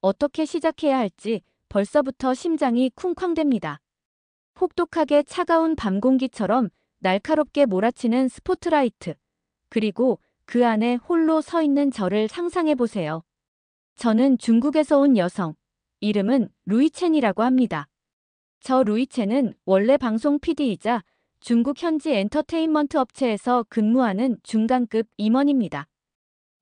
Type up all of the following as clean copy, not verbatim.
어떻게 시작해야 할지 벌써부터 심장이 쿵쾅댑니다. 혹독하게 차가운 밤 공기처럼 날카롭게 몰아치는 스포트라이트. 그리고 그 안에 홀로 서 있는 저를 상상해 보세요. 저는 중국에서 온 여성. 이름은 루이첸이라고 합니다. 저 루이첸은 원래 방송 PD이자 중국 현지 엔터테인먼트 업체에서 근무하는 중간급 임원입니다.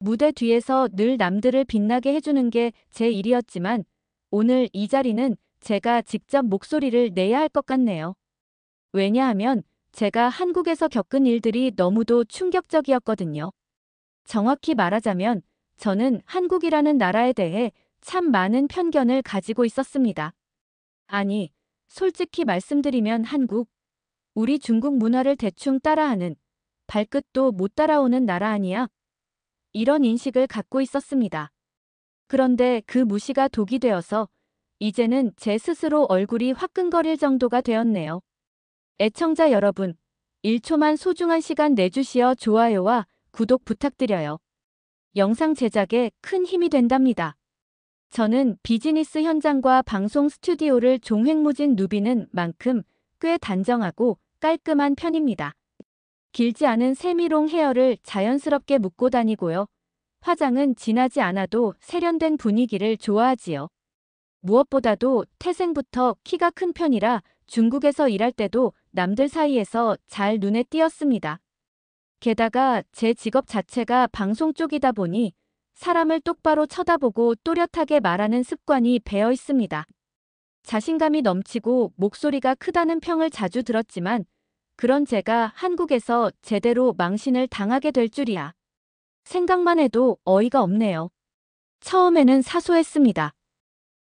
무대 뒤에서 늘 남들을 빛나게 해주는 게 제 일이었지만 오늘 이 자리는 제가 직접 목소리를 내야 할 것 같네요. 왜냐하면 제가 한국에서 겪은 일들이 너무도 충격적이었거든요. 정확히 말하자면 저는 한국이라는 나라에 대해 참 많은 편견을 가지고 있었습니다. 아니, 솔직히 말씀드리면 우리 중국 문화를 대충 따라하는, 발끝도 못 따라오는 나라 아니야? 이런 인식을 갖고 있었습니다. 그런데 그 무시가 독이 되어서 이제는 제 스스로 얼굴이 화끈거릴 정도가 되었네요. 애청자 여러분, 1초만 소중한 시간 내주시어 좋아요와 구독 부탁드려요. 영상 제작에 큰 힘이 된답니다. 저는 비즈니스 현장과 방송 스튜디오를 종횡무진 누비는 만큼 꽤 단정하고 깔끔한 편입니다. 길지 않은 세미롱 헤어를 자연스럽게 묶고 다니고요. 화장은 진하지 않아도 세련된 분위기를 좋아하지요. 무엇보다도 태생부터 키가 큰 편이라 중국에서 일할 때도 남들 사이에서 잘 눈에 띄었습니다. 게다가 제 직업 자체가 방송 쪽이다 보니 사람을 똑바로 쳐다보고 또렷하게 말하는 습관이 배어 있습니다. 자신감이 넘치고 목소리가 크다는 평을 자주 들었지만 그런 제가 한국에서 제대로 망신을 당하게 될 줄이야. 생각만 해도 어이가 없네요. 처음에는 사소했습니다.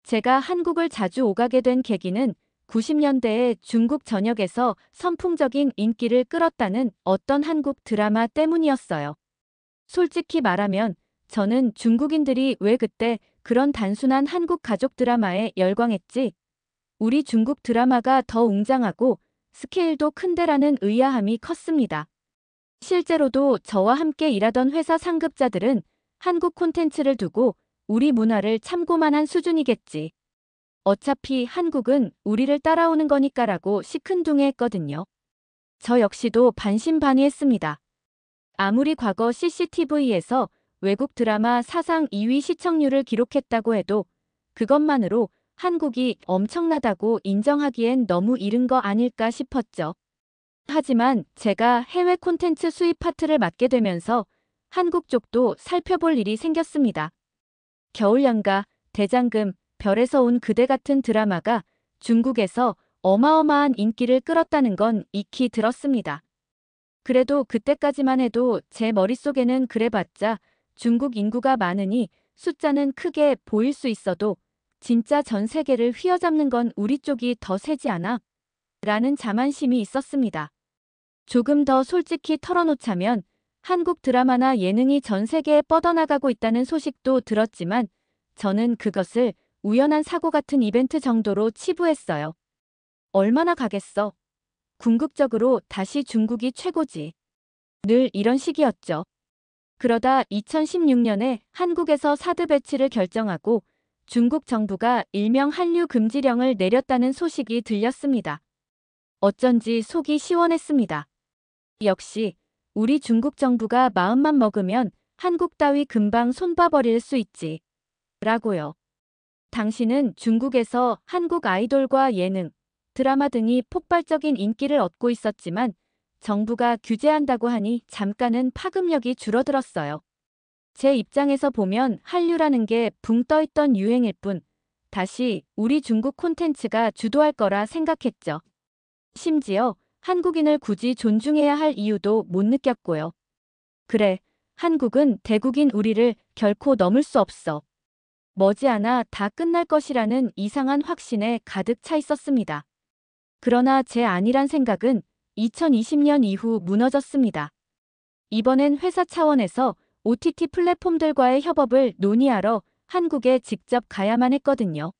제가 한국을 자주 오가게 된 계기는 90년대에 중국 전역에서 선풍적인 인기를 끌었다는 어떤 한국 드라마 때문이었어요. 솔직히 말하면 저는 중국인들이 왜 그때 그런 단순한 한국 가족 드라마에 열광했지? 우리 중국 드라마가 더 웅장하고 스케일도 큰데라는 의아함이 컸습니다. 실제로도 저와 함께 일하던 회사 상급자들은 한국 콘텐츠를 두고 우리 문화를 참고만 한 수준이겠지. 어차피 한국은 우리를 따라오는 거니까라고 시큰둥해했거든요. 저 역시도 반신반의했습니다. 아무리 과거 CCTV에서 외국 드라마 사상 2위 시청률을 기록했다고 해도 그것만으로 한국이 엄청나다고 인정하기엔 너무 이른 거 아닐까 싶었죠. 하지만 제가 해외 콘텐츠 수입 파트를 맡게 되면서 한국 쪽도 살펴볼 일이 생겼습니다. 겨울연가, 대장금, 별에서 온 그대 같은 드라마가 중국에서 어마어마한 인기를 끌었다는 건 익히 들었습니다. 그래도 그때까지만 해도 제 머릿속에는 그래봤자 중국 인구가 많으니 숫자는 크게 보일 수 있어도 진짜 전 세계를 휘어잡는 건 우리 쪽이 더 세지 않아? 라는 자만심이 있었습니다. 조금 더 솔직히 털어놓자면 한국 드라마나 예능이 전 세계에 뻗어나가고 있다는 소식도 들었지만 저는 그것을 우연한 사고 같은 이벤트 정도로 치부했어요. 얼마나 가겠어? 궁극적으로 다시 중국이 최고지. 늘 이런 식이었죠. 그러다 2016년에 한국에서 사드 배치를 결정하고 중국 정부가 일명 한류 금지령을 내렸다는 소식이 들렸습니다. 어쩐지 속이 시원했습니다. 역시 우리 중국 정부가 마음만 먹으면 한국 따위 금방 손봐버릴 수 있지. 라고요. 당시는 중국에서 한국 아이돌과 예능, 드라마 등이 폭발적인 인기를 얻고 있었지만 정부가 규제한다고 하니 잠깐은 파급력이 줄어들었어요. 제 입장에서 보면 한류라는 게 붕 떠있던 유행일 뿐 다시 우리 중국 콘텐츠가 주도할 거라 생각했죠. 심지어 한국인을 굳이 존중해야 할 이유도 못 느꼈고요. 그래, 한국은 대국인 우리를 결코 넘을 수 없어. 머지않아 다 끝날 것이라는 이상한 확신에 가득 차 있었습니다. 그러나 제 안일한 생각은 2020년 이후 무너졌습니다. 이번엔 회사 차원에서 OTT 플랫폼들과의 협업을 논의하러 한국에 직접 가야만 했거든요.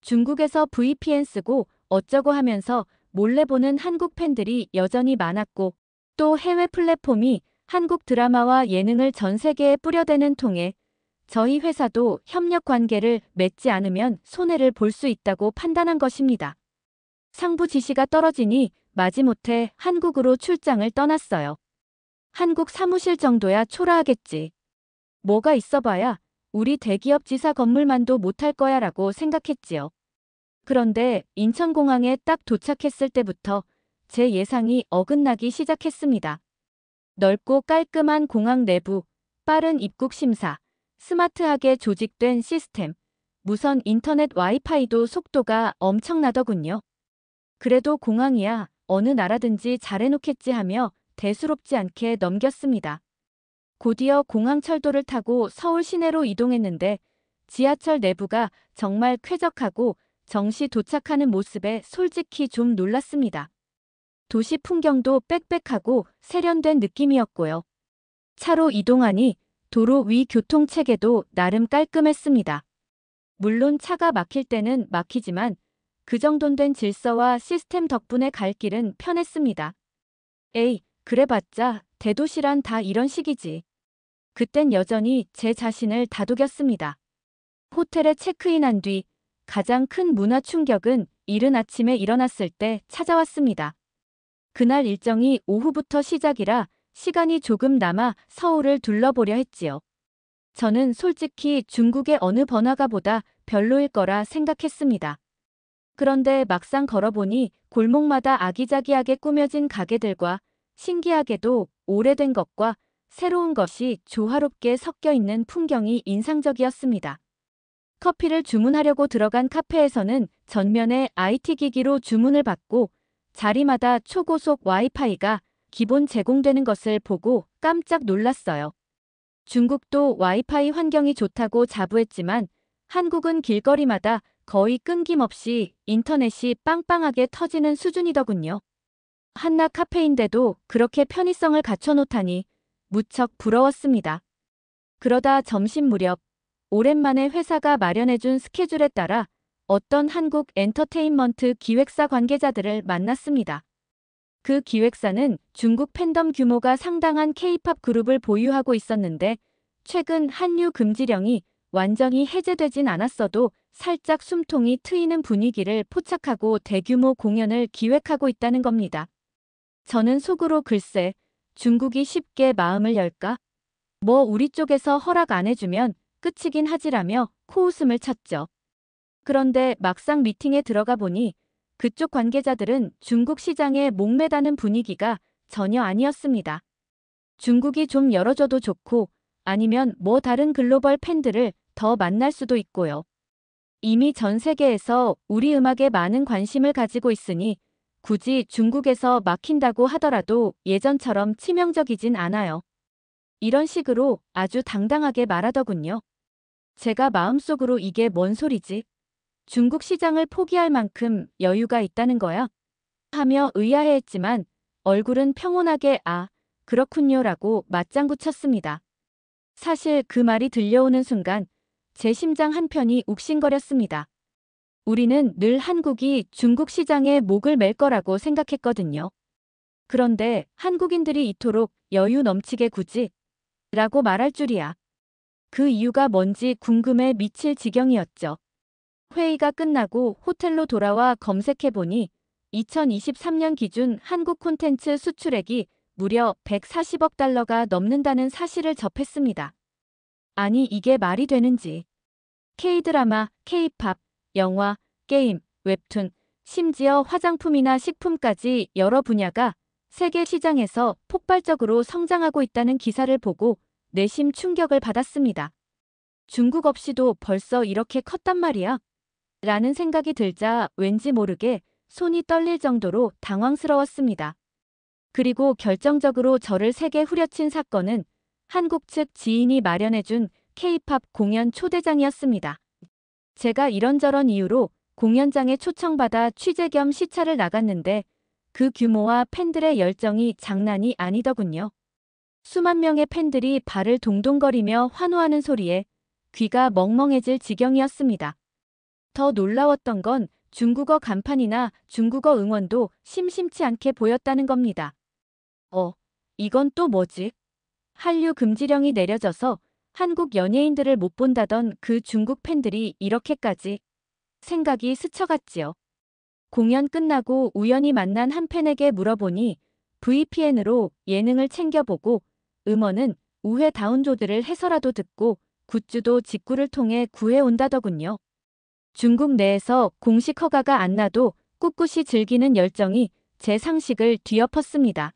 중국에서 VPN 쓰고 어쩌고 하면서 몰래 보는 한국 팬들이 여전히 많았고 또 해외 플랫폼이 한국 드라마와 예능을 전 세계에 뿌려대는 통에 저희 회사도 협력 관계를 맺지 않으면 손해를 볼 수 있다고 판단한 것입니다. 상부 지시가 떨어지니 마지못해 한국으로 출장을 떠났어요. 한국 사무실 정도야 초라하겠지. 뭐가 있어봐야 우리 대기업 지사 건물만도 못할 거야 라고 생각했지요. 그런데 인천공항에 딱 도착했을 때부터 제 예상이 어긋나기 시작했습니다. 넓고 깔끔한 공항 내부, 빠른 입국 심사, 스마트하게 조직된 시스템, 무선 인터넷 와이파이도 속도가 엄청나더군요. 그래도 공항이야 어느 나라든지 잘해놓겠지 하며 대수롭지 않게 넘겼습니다. 곧이어 공항철도를 타고 서울 시내로 이동했는데 지하철 내부가 정말 쾌적하고 정시 도착하는 모습에 솔직히 좀 놀랐습니다. 도시 풍경도 빽빽하고 세련된 느낌이었고요. 차로 이동하니 도로 위 교통체계도 나름 깔끔했습니다. 물론 차가 막힐 때는 막히지만 그 정돈 된 질서와 시스템 덕분에 갈 길은 편했습니다. 에이, 그래봤자 대도시란 다 이런 식이지. 그땐 여전히 제 자신을 다독였습니다. 호텔에 체크인한 뒤 가장 큰 문화 충격은 이른 아침에 일어났을 때 찾아왔습니다. 그날 일정이 오후부터 시작이라 시간이 조금 남아 서울을 둘러보려 했지요. 저는 솔직히 중국의 어느 번화가보다 별로일 거라 생각했습니다. 그런데 막상 걸어보니 골목마다 아기자기하게 꾸며진 가게들과 신기하게도 오래된 것과 새로운 것이 조화롭게 섞여 있는 풍경이 인상적이었습니다. 커피를 주문하려고 들어간 카페에서는 전면에 IT 기기로 주문을 받고 자리마다 초고속 와이파이가 기본 제공되는 것을 보고 깜짝 놀랐어요. 중국도 와이파이 환경이 좋다고 자부했지만 한국은 길거리마다 거의 끊김없이 인터넷이 빵빵하게 터지는 수준이더군요. 한낱 카페인데도 그렇게 편의성을 갖춰놓다니 무척 부러웠습니다. 그러다 점심 무렵 오랜만에 회사가 마련해준 스케줄에 따라 어떤 한국 엔터테인먼트 기획사 관계자들을 만났습니다. 그 기획사는 중국 팬덤 규모가 상당한 K-팝 그룹을 보유하고 있었는데 최근 한류 금지령이 완전히 해제되진 않았어도 살짝 숨통이 트이는 분위기를 포착하고 대규모 공연을 기획하고 있다는 겁니다. 저는 속으로 글쎄, 중국이 쉽게 마음을 열까? 뭐 우리 쪽에서 허락 안 해주면 끝이긴 하지라며 코웃음을 쳤죠. 그런데 막상 미팅에 들어가 보니 그쪽 관계자들은 중국 시장에 목매다는 분위기가 전혀 아니었습니다. 중국이 좀 열어줘도 좋고 아니면 뭐 다른 글로벌 팬들을 더 만날 수도 있고요. 이미 전 세계에서 우리 음악에 많은 관심을 가지고 있으니 굳이 중국에서 막힌다고 하더라도 예전처럼 치명적이진 않아요. 이런 식으로 아주 당당하게 말하더군요. 제가 마음속으로 이게 뭔 소리지? 중국 시장을 포기할 만큼 여유가 있다는 거야? 하며 의아해했지만 얼굴은 평온하게 그렇군요라고 맞장구 쳤습니다. 사실 그 말이 들려오는 순간 제 심장 한편이 욱신거렸습니다. 우리는 늘 한국이 중국 시장에 목을 맬 거라고 생각했거든요. 그런데 한국인들이 이토록 여유 넘치게 굳이 라고 말할 줄이야. 그 이유가 뭔지 궁금해 미칠 지경이었죠. 회의가 끝나고 호텔로 돌아와 검색해보니 2023년 기준 한국 콘텐츠 수출액이 무려 140억 달러가 넘는다는 사실을 접했습니다. 아니 이게 말이 되는지. K-드라마, K-팝, 영화, 게임, 웹툰, 심지어 화장품이나 식품까지 여러 분야가 세계 시장에서 폭발적으로 성장하고 있다는 기사를 보고 내심 충격을 받았습니다. 중국 없이도 벌써 이렇게 컸단 말이야? 라는 생각이 들자 왠지 모르게 손이 떨릴 정도로 당황스러웠습니다. 그리고 결정적으로 저를 세게 후려친 사건은 한국 측 지인이 마련해준 K-팝 공연 초대장이었습니다. 제가 이런저런 이유로 공연장에 초청받아 취재 겸 시차를 나갔는데 그 규모와 팬들의 열정이 장난이 아니더군요. 수만 명의 팬들이 발을 동동거리며 환호하는 소리에 귀가 멍멍해질 지경이었습니다. 더 놀라웠던 건 중국어 간판이나 중국어 응원도 심심치 않게 보였다는 겁니다. 이건 또 뭐지? 한류 금지령이 내려져서 한국 연예인들을 못 본다던 그 중국 팬들이 이렇게까지 생각이 스쳐갔지요. 공연 끝나고 우연히 만난 한 팬에게 물어보니 VPN으로 예능을 챙겨보고 음원은 우회 다운로드를 해서라도 듣고 굿즈도 직구를 통해 구해온다더군요. 중국 내에서 공식 허가가 안 나도 꿋꿋이 즐기는 열정이 제 상식을 뒤엎었습니다.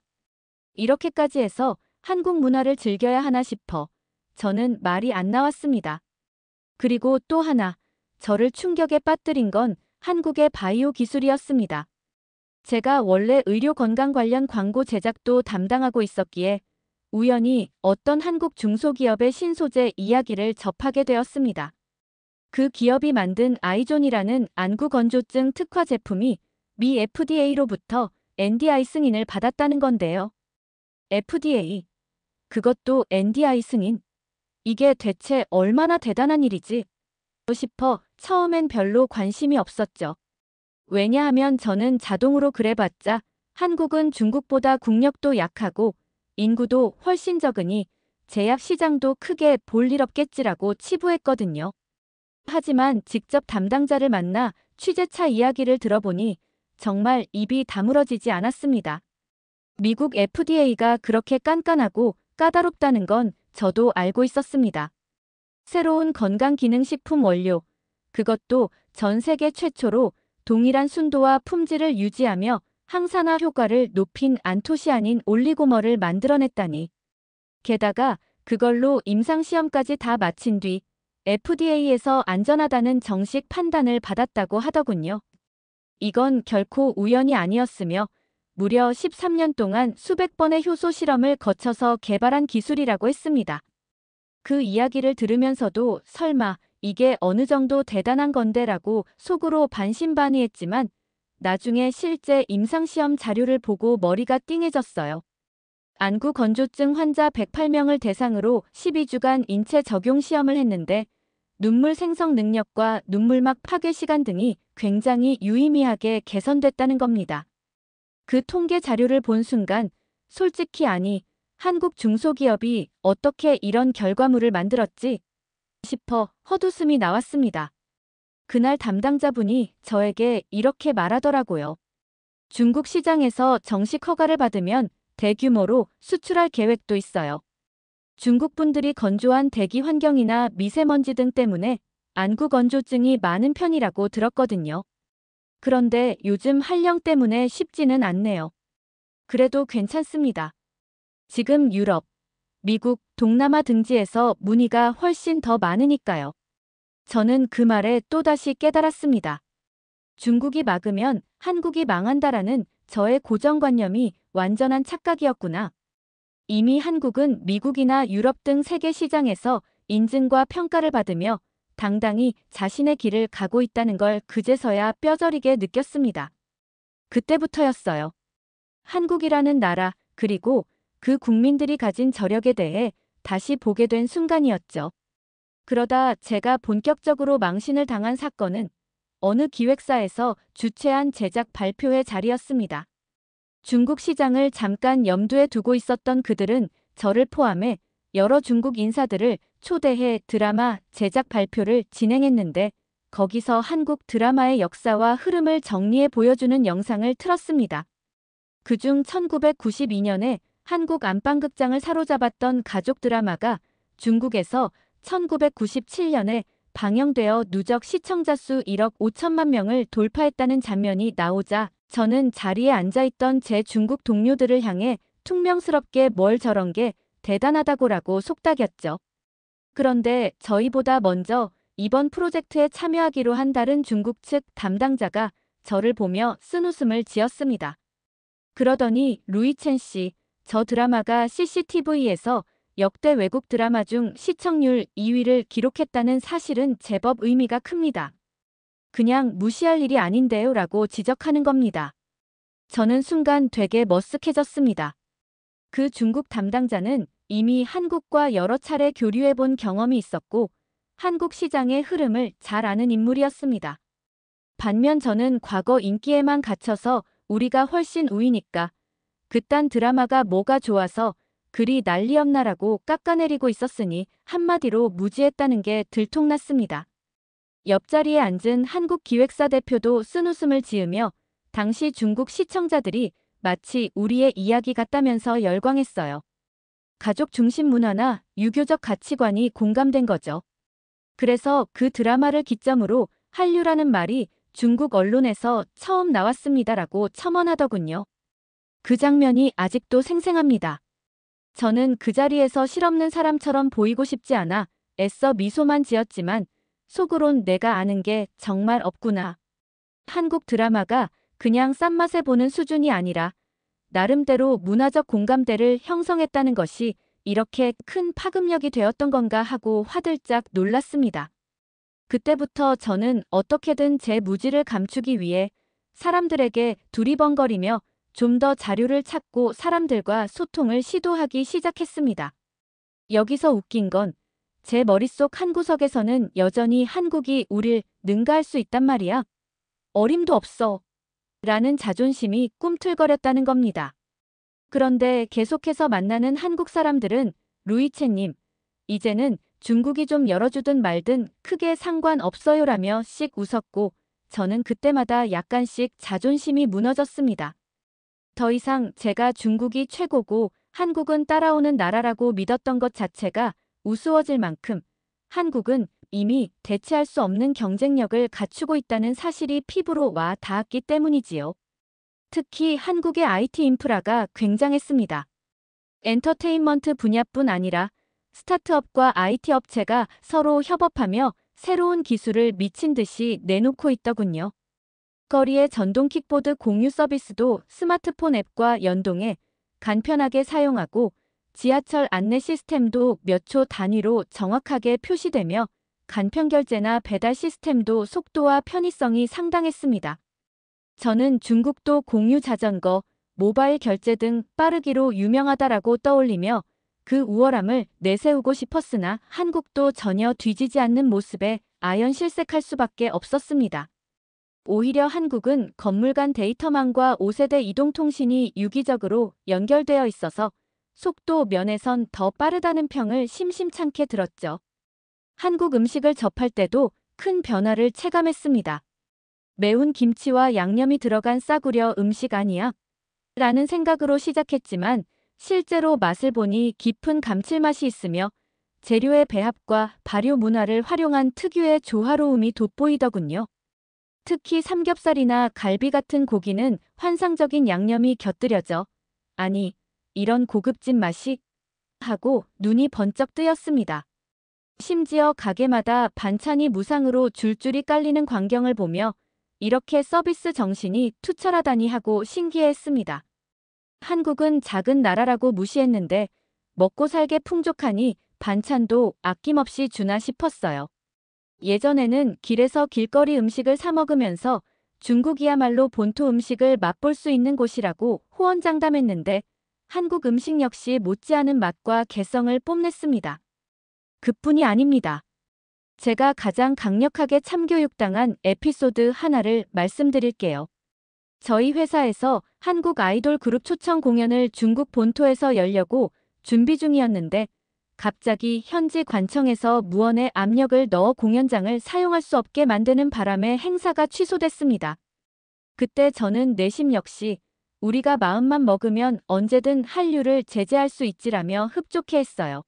이렇게까지 해서 한국 문화를 즐겨야 하나 싶어 저는 말이 안 나왔습니다. 그리고 또 하나, 저를 충격에 빠뜨린 건 한국의 바이오 기술이었습니다. 제가 원래 의료 건강 관련 광고 제작도 담당하고 있었기에 우연히 어떤 한국 중소기업의 신소재 이야기를 접하게 되었습니다. 그 기업이 만든 아이존이라는 안구 건조증 특화 제품이 미 FDA로부터 NDI 승인을 받았다는 건데요. FDA. 그것도 NDI 승인. 이게 대체 얼마나 대단한 일이지? 싶어 처음엔 별로 관심이 없었죠. 왜냐하면 저는 자동으로 그래봤자 한국은 중국보다 국력도 약하고 인구도 훨씬 적으니 제약 시장도 크게 볼 일 없겠지라고 치부했거든요. 하지만 직접 담당자를 만나 취재차 이야기를 들어보니 정말 입이 다물어지지 않았습니다. 미국 FDA가 그렇게 깐깐하고 까다롭다는 건 저도 알고 있었습니다. 새로운 건강기능식품 원료, 그것도 전 세계 최초로 동일한 순도와 품질을 유지하며 항산화 효과를 높인 안토시아닌 올리고머를 만들어냈다니. 게다가 그걸로 임상시험까지 다 마친 뒤 FDA에서 안전하다는 정식 판단을 받았다고 하더군요. 이건 결코 우연이 아니었으며 무려 13년 동안 수백 번의 효소 실험을 거쳐서 개발한 기술이라고 했습니다. 그 이야기를 들으면서도 설마 이게 어느 정도 대단한 건데라고 속으로 반신반의했지만 나중에 실제 임상시험 자료를 보고 머리가 띵해졌어요. 안구 건조증 환자 108명을 대상으로 12주간 인체 적용 시험을 했는데 눈물 생성 능력과 눈물막 파괴 시간 등이 굉장히 유의미하게 개선됐다는 겁니다. 그 통계 자료를 본 순간 솔직히 아니, 한국 중소기업이 어떻게 이런 결과물을 만들었지 싶어 헛웃음이 나왔습니다. 그날 담당자분이 저에게 이렇게 말하더라고요. 중국 시장에서 정식 허가를 받으면 대규모로 수출할 계획도 있어요. 중국 분들이 건조한 대기 환경이나 미세먼지 등 때문에 안구 건조증이 많은 편이라고 들었거든요. 그런데 요즘 한령 때문에 쉽지는 않네요. 그래도 괜찮습니다. 지금 유럽, 미국, 동남아 등지에서 문의가 훨씬 더 많으니까요. 저는 그 말에 또다시 깨달았습니다. 중국이 막으면 한국이 망한다라는 저의 고정관념이 완전한 착각이었구나. 이미 한국은 미국이나 유럽 등 세계 시장에서 인증과 평가를 받으며 당당히 자신의 길을 가고 있다는 걸 그제서야 뼈저리게 느꼈습니다. 그때부터였어요. 한국이라는 나라, 그리고 그 국민들이 가진 저력에 대해 다시 보게 된 순간이었죠. 그러다 제가 본격적으로 망신을 당한 사건은 어느 기획사에서 주최한 제작 발표회 자리였습니다. 중국 시장을 잠깐 염두에 두고 있었던 그들은 저를 포함해 여러 중국 인사들을 초대해 드라마 제작 발표를 진행했는데 거기서 한국 드라마의 역사와 흐름을 정리해 보여주는 영상을 틀었습니다. 그중 1992년에 한국 안방극장을 사로잡았던 가족 드라마가 중국에서 1997년에 방영되어 누적 시청자 수 1억 5천만 명을 돌파했다는 장면이 나오자 저는 자리에 앉아있던 제 중국 동료들을 향해 퉁명스럽게 뭘 저런 게 대단하다고라고 속닥였죠. 그런데 저희보다 먼저 이번 프로젝트에 참여하기로 한 다른 중국 측 담당자가 저를 보며 쓴웃음을 지었습니다. 그러더니 루이첸 씨, 저 드라마가 CCTV에서 역대 외국 드라마 중 시청률 2위를 기록했다는 사실은 제법 의미가 큽니다. 그냥 무시할 일이 아닌데요 라고 지적하는 겁니다. 저는 순간 되게 머쓱해졌습니다. 그 중국 담당자는 이미 한국과 여러 차례 교류해본 경험이 있었고 한국 시장의 흐름을 잘 아는 인물이었습니다. 반면 저는 과거 인기에만 갇혀서 우리가 훨씬 우위니까 그딴 드라마가 뭐가 좋아서 글이 난리였나라고 깎아내리고 있었으니 한마디로 무지했다는 게 들통났습니다. 옆자리에 앉은 한국 기획사 대표도 쓴웃음을 지으며 당시 중국 시청자들이 마치 우리의 이야기 같다면서 열광했어요. 가족 중심 문화나 유교적 가치관이 공감된 거죠. 그래서 그 드라마를 기점으로 한류라는 말이 중국 언론에서 처음 나왔습니다라고 첨언하더군요. 그 장면이 아직도 생생합니다. 저는 그 자리에서 실없는 사람처럼 보이고 싶지 않아 애써 미소만 지었지만 속으론 내가 아는 게 정말 없구나. 한국 드라마가 그냥 싼맛에 보는 수준이 아니라 나름대로 문화적 공감대를 형성했다는 것이 이렇게 큰 파급력이 되었던 건가 하고 화들짝 놀랐습니다. 그때부터 저는 어떻게든 제 무지를 감추기 위해 사람들에게 두리번거리며 좀 더 자료를 찾고 사람들과 소통을 시도하기 시작했습니다. 여기서 웃긴 건 제 머릿속 한구석에서는 여전히 한국이 우릴 능가할 수 있단 말이야. 어림도 없어. 라는 자존심이 꿈틀거렸다는 겁니다. 그런데 계속해서 만나는 한국 사람들은 루이체님, 이제는 중국이 좀 열어주든 말든 크게 상관없어요라며 씩 웃었고 저는 그때마다 약간씩 자존심이 무너졌습니다. 더 이상 제가 중국이 최고고 한국은 따라오는 나라라고 믿었던 것 자체가 우스워질 만큼 한국은 이미 대체할 수 없는 경쟁력을 갖추고 있다는 사실이 피부로 와 닿았기 때문이지요. 특히 한국의 IT 인프라가 굉장했습니다. 엔터테인먼트 분야뿐 아니라 스타트업과 IT 업체가 서로 협업하며 새로운 기술을 미친 듯이 내놓고 있더군요. 거리의 전동 킥보드 공유 서비스도 스마트폰 앱과 연동해 간편하게 사용하고 지하철 안내 시스템도 몇 초 단위로 정확하게 표시되며 간편 결제나 배달 시스템도 속도와 편의성이 상당했습니다. 저는 중국도 공유 자전거, 모바일 결제 등 빠르기로 유명하다라고 떠올리며 그 우월함을 내세우고 싶었으나 한국도 전혀 뒤지지 않는 모습에 아연실색할 수밖에 없었습니다. 오히려 한국은 건물 간 데이터망과 5세대 이동통신이 유기적으로 연결되어 있어서 속도 면에선 더 빠르다는 평을 심심찮게 들었죠. 한국 음식을 접할 때도 큰 변화를 체감했습니다. 매운 김치와 양념이 들어간 싸구려 음식 아니야? 라는 생각으로 시작했지만 실제로 맛을 보니 깊은 감칠맛이 있으며 재료의 배합과 발효 문화를 활용한 특유의 조화로움이 돋보이더군요. 특히 삼겹살이나 갈비 같은 고기는 환상적인 양념이 곁들여져 아니, 이런 고급진 맛이? 하고 눈이 번쩍 뜨였습니다. 심지어 가게마다 반찬이 무상으로 줄줄이 깔리는 광경을 보며 이렇게 서비스 정신이 투철하다니 하고 신기해했습니다. 한국은 작은 나라라고 무시했는데 먹고 살게 풍족하니 반찬도 아낌없이 주나 싶었어요. 예전에는 길에서 길거리 음식을 사 먹으면서 중국이야말로 본토 음식을 맛볼 수 있는 곳이라고 호언장담했는데 한국 음식 역시 못지않은 맛과 개성을 뽐냈습니다. 그뿐이 아닙니다. 제가 가장 강력하게 참교육당한 에피소드 하나를 말씀드릴게요. 저희 회사에서 한국 아이돌 그룹 초청 공연을 중국 본토에서 열려고 준비 중이었는데 갑자기 현지 관청에서 무언의 압력을 넣어 공연장을 사용할 수 없게 만드는 바람에 행사가 취소됐습니다. 그때 저는 내심 역시 우리가 마음만 먹으면 언제든 한류를 제재할 수 있지라며 흡족해했어요.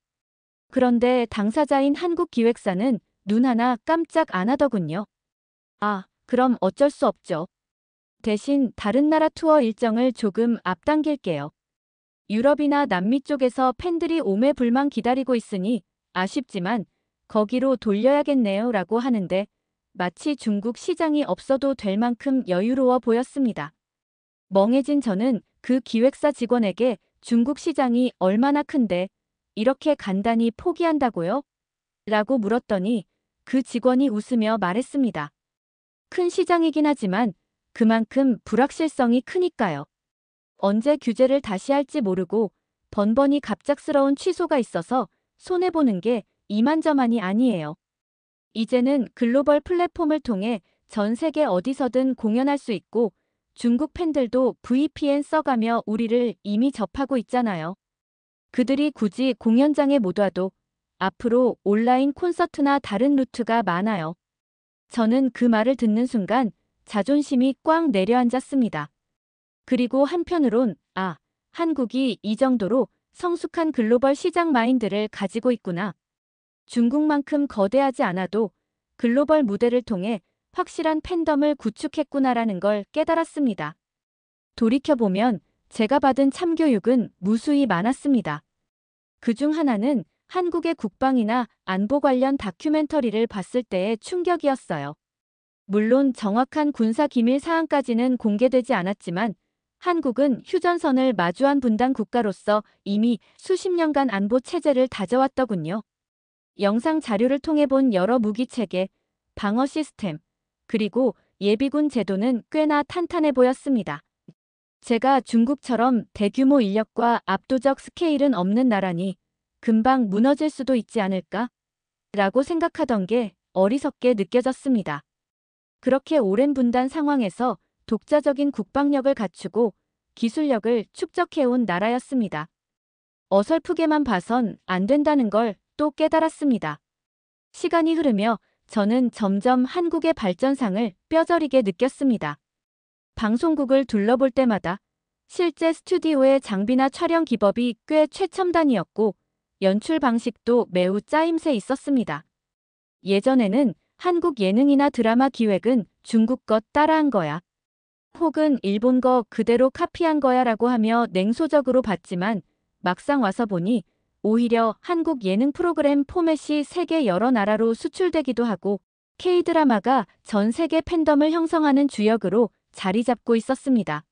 그런데 당사자인 한국기획사는 눈 하나 깜짝 안 하더군요. 아, 그럼 어쩔 수 없죠. 대신 다른 나라 투어 일정을 조금 앞당길게요. 유럽이나 남미 쪽에서 팬들이 오매불망 기다리고 있으니 아쉽지만 거기로 돌려야겠네요 라고 하는데 마치 중국 시장이 없어도 될 만큼 여유로워 보였습니다. 멍해진 저는 그 기획사 직원에게 중국 시장이 얼마나 큰데 이렇게 간단히 포기한다고요? 라고 물었더니 그 직원이 웃으며 말했습니다. 큰 시장이긴 하지만 그만큼 불확실성이 크니까요. 언제 규제를 다시 할지 모르고 번번이 갑작스러운 취소가 있어서 손해보는 게 이만저만이 아니에요. 이제는 글로벌 플랫폼을 통해 전 세계 어디서든 공연할 수 있고 중국 팬들도 VPN 써가며 우리를 이미 접하고 있잖아요. 그들이 굳이 공연장에 못 와도 앞으로 온라인 콘서트나 다른 루트가 많아요. 저는 그 말을 듣는 순간 자존심이 꽉 내려앉았습니다. 그리고 한편으론 한국이 이 정도로 성숙한 글로벌 시장 마인드를 가지고 있구나. 중국만큼 거대하지 않아도 글로벌 무대를 통해 확실한 팬덤을 구축했구나라는 걸 깨달았습니다. 돌이켜보면 제가 받은 참교육은 무수히 많았습니다. 그중 하나는 한국의 국방이나 안보 관련 다큐멘터리를 봤을 때의 충격이었어요. 물론 정확한 군사 기밀 사항까지는 공개되지 않았지만 한국은 휴전선을 마주한 분단 국가로서 이미 수십 년간 안보 체제를 다져왔더군요. 영상 자료를 통해 본 여러 무기 체계, 방어 시스템, 그리고 예비군 제도는 꽤나 탄탄해 보였습니다. 제가 중국처럼 대규모 인력과 압도적 스케일은 없는 나라니 금방 무너질 수도 있지 않을까? 라고 생각하던 게 어리석게 느껴졌습니다. 그렇게 오랜 분단 상황에서 독자적인 국방력을 갖추고 기술력을 축적해온 나라였습니다. 어설프게만 봐선 안 된다는 걸 또 깨달았습니다. 시간이 흐르며 저는 점점 한국의 발전상을 뼈저리게 느꼈습니다. 방송국을 둘러볼 때마다 실제 스튜디오의 장비나 촬영 기법이 꽤 최첨단이었고 연출 방식도 매우 짜임새 있었습니다. 예전에는 한국 예능이나 드라마 기획은 중국 것 따라한 거야. 혹은 일본 거 그대로 카피한 거야 라고 하며 냉소적으로 봤지만 막상 와서 보니 오히려 한국 예능 프로그램 포맷이 세계 여러 나라로 수출되기도 하고 K-드라마가 전 세계 팬덤을 형성하는 주역으로 자리 잡고 있었습니다.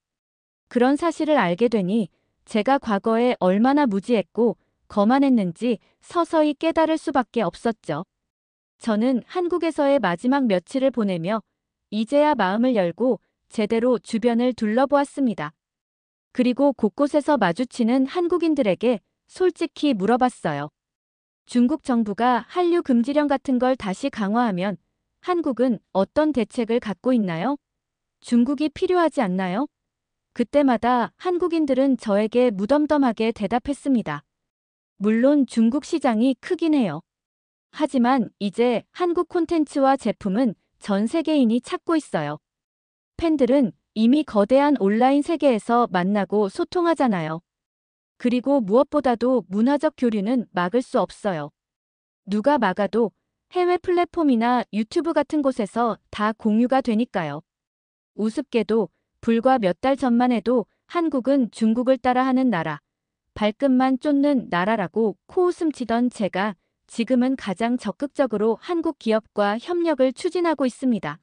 그런 사실을 알게 되니 제가 과거에 얼마나 무지했고 거만했는지 서서히 깨달을 수밖에 없었죠. 저는 한국에서의 마지막 며칠을 보내며 이제야 마음을 열고 제대로 주변을 둘러보았습니다. 그리고 곳곳에서 마주치는 한국인들에게 솔직히 물어봤어요. 중국 정부가 한류 금지령 같은 걸 다시 강화하면 한국은 어떤 대책을 갖고 있나요? 중국이 필요하지 않나요? 그때마다 한국인들은 저에게 무덤덤하게 대답했습니다. 물론 중국 시장이 크긴 해요. 하지만 이제 한국 콘텐츠와 제품은 전 세계인이 찾고 있어요. 팬들은 이미 거대한 온라인 세계에서 만나고 소통하잖아요. 그리고 무엇보다도 문화적 교류는 막을 수 없어요. 누가 막아도 해외 플랫폼이나 유튜브 같은 곳에서 다 공유가 되니까요. 우습게도 불과 몇 달 전만 해도 한국은 중국을 따라하는 나라, 발끝만 쫓는 나라라고 코웃음 치던 제가 지금은 가장 적극적으로 한국 기업과 협력을 추진하고 있습니다.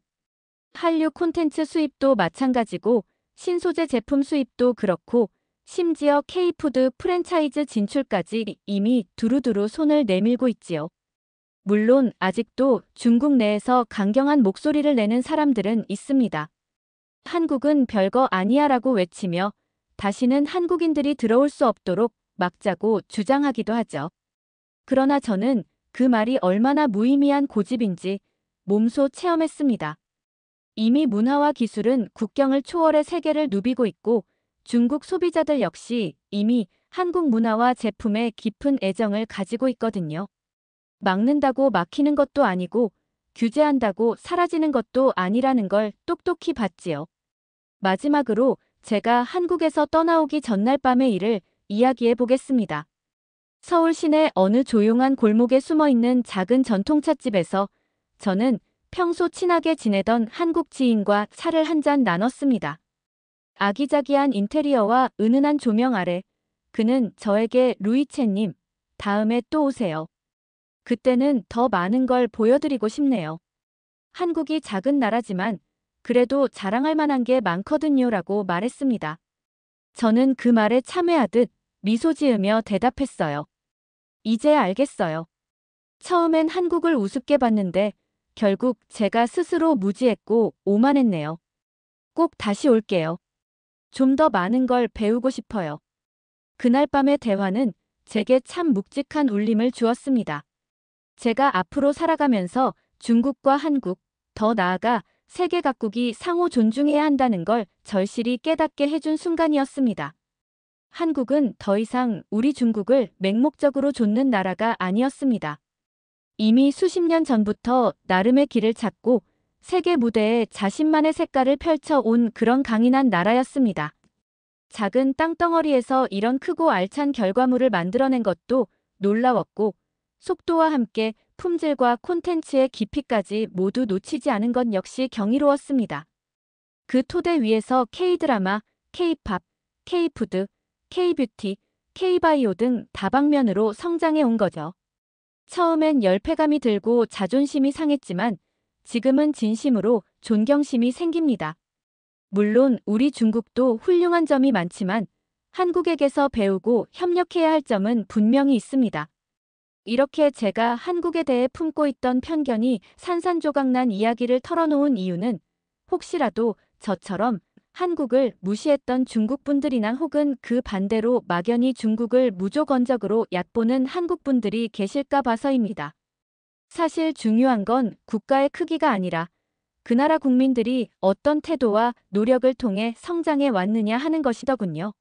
한류 콘텐츠 수입도 마찬가지고 신소재 제품 수입도 그렇고 심지어 K푸드 프랜차이즈 진출까지 이미 두루두루 손을 내밀고 있지요. 물론 아직도 중국 내에서 강경한 목소리를 내는 사람들은 있습니다. 한국은 별거 아니야라고 외치며 다시는 한국인들이 들어올 수 없도록 막자고 주장하기도 하죠. 그러나 저는 그 말이 얼마나 무의미한 고집인지 몸소 체험했습니다. 이미 문화와 기술은 국경을 초월해 세계를 누비고 있고 중국 소비자들 역시 이미 한국 문화와 제품에 깊은 애정을 가지고 있거든요. 막는다고 막히는 것도 아니고 규제한다고 사라지는 것도 아니라는 걸 똑똑히 봤지요. 마지막으로 제가 한국에서 떠나오기 전날 밤의 일을 이야기해 보겠습니다. 서울 시내 어느 조용한 골목에 숨어있는 작은 전통찻집에서 저는 평소 친하게 지내던 한국 지인과 차를 한 잔 나눴습니다. 아기자기한 인테리어와 은은한 조명 아래 그는 저에게 루이체님, 다음에 또 오세요. 그때는 더 많은 걸 보여드리고 싶네요. 한국이 작은 나라지만 그래도 자랑할 만한 게 많거든요 라고 말했습니다. 저는 그 말에 참회하듯 미소 지으며 대답했어요. 이제 알겠어요. 처음엔 한국을 우습게 봤는데 결국 제가 스스로 무지했고 오만했네요. 꼭 다시 올게요. 좀 더 많은 걸 배우고 싶어요. 그날 밤의 대화는 제게 참 묵직한 울림을 주었습니다. 제가 앞으로 살아가면서 중국과 한국, 더 나아가 세계 각국이 상호 존중해야 한다는 걸 절실히 깨닫게 해준 순간이었습니다. 한국은 더 이상 우리 중국을 맹목적으로 좇는 나라가 아니었습니다. 이미 수십 년 전부터 나름의 길을 찾고 세계 무대에 자신만의 색깔을 펼쳐온 그런 강인한 나라였습니다. 작은 땅덩어리에서 이런 크고 알찬 결과물을 만들어낸 것도 놀라웠고, 속도와 함께 품질과 콘텐츠의 깊이까지 모두 놓치지 않은 것 역시 경이로웠습니다. 그 토대 위에서 K-드라마, K-팝, K-푸드, K-뷰티, K-바이오 등 다방면으로 성장해 온 거죠. 처음엔 열패감이 들고 자존심이 상했지만 지금은 진심으로 존경심이 생깁니다. 물론 우리 중국도 훌륭한 점이 많지만 한국에게서 배우고 협력해야 할 점은 분명히 있습니다. 이렇게 제가 한국에 대해 품고 있던 편견이 산산조각난 이야기를 털어놓은 이유는 혹시라도 저처럼 한국을 무시했던 중국분들이나 혹은 그 반대로 막연히 중국을 무조건적으로 얕보는 한국분들이 계실까 봐서입니다. 사실 중요한 건 국가의 크기가 아니라 그 나라 국민들이 어떤 태도와 노력을 통해 성장해 왔느냐 하는 것이더군요.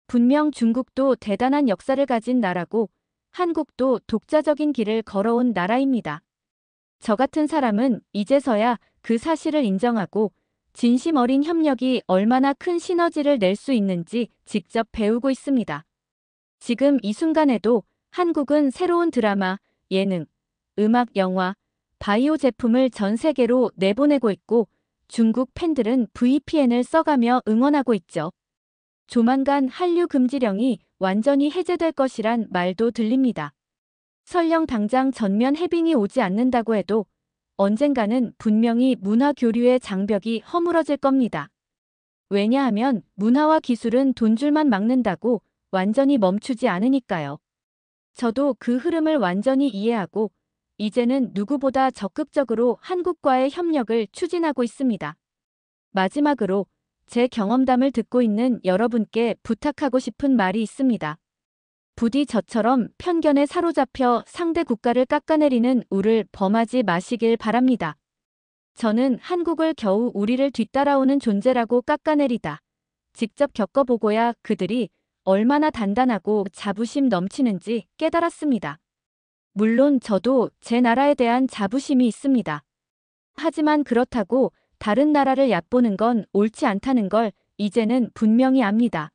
분명 중국도 대단한 역사를 가진 나라고 한국도 독자적인 길을 걸어온 나라입니다. 저 같은 사람은 이제서야 그 사실을 인정하고 진심 어린 협력이 얼마나 큰 시너지를 낼 수 있는지 직접 배우고 있습니다. 지금 이 순간에도 한국은 새로운 드라마, 예능, 음악, 영화, 바이오 제품을 전 세계로 내보내고 있고 중국 팬들은 VPN을 써가며 응원하고 있죠. 조만간 한류 금지령이 완전히 해제될 것이란 말도 들립니다. 설령 당장 전면 해빙이 오지 않는다고 해도 언젠가는 분명히 문화 교류의 장벽이 허물어질 겁니다. 왜냐하면 문화와 기술은 돈줄만 막는다고 완전히 멈추지 않으니까요. 저도 그 흐름을 완전히 이해하고 이제는 누구보다 적극적으로 한국과의 협력을 추진하고 있습니다. 마지막으로 제 경험담을 듣고 있는 여러분께 부탁하고 싶은 말이 있습니다. 부디 저처럼 편견에 사로잡혀 상대 국가를 깎아내리는 우를 범하지 마시길 바랍니다. 저는 한국을 겨우 우리를 뒤따라오는 존재라고 깎아내리다 직접 겪어보고야 그들이 얼마나 단단하고 자부심 넘치는지 깨달았습니다. 물론 저도 제 나라에 대한 자부심이 있습니다. 하지만 그렇다고 다른 나라를 얕보는 건 옳지 않다는 걸 이제는 분명히 압니다.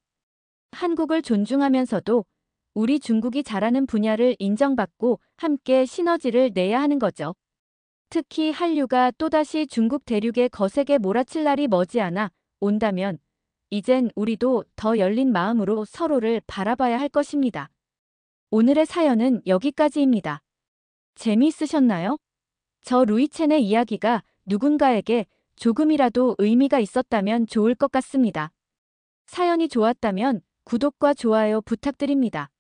한국을 존중하면서도 우리 중국이 잘하는 분야를 인정받고 함께 시너지를 내야 하는 거죠. 특히 한류가 또다시 중국 대륙에 거세게 몰아칠 날이 머지않아 온다면 이젠 우리도 더 열린 마음으로 서로를 바라봐야 할 것입니다. 오늘의 사연은 여기까지입니다. 재미있으셨나요? 저 루이첸의 이야기가 누군가에게 조금이라도 의미가 있었다면 좋을 것 같습니다. 사연이 좋았다면 구독과 좋아요 부탁드립니다.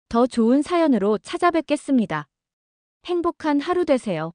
더 좋은 사연으로 찾아뵙겠습니다. 행복한 하루 되세요.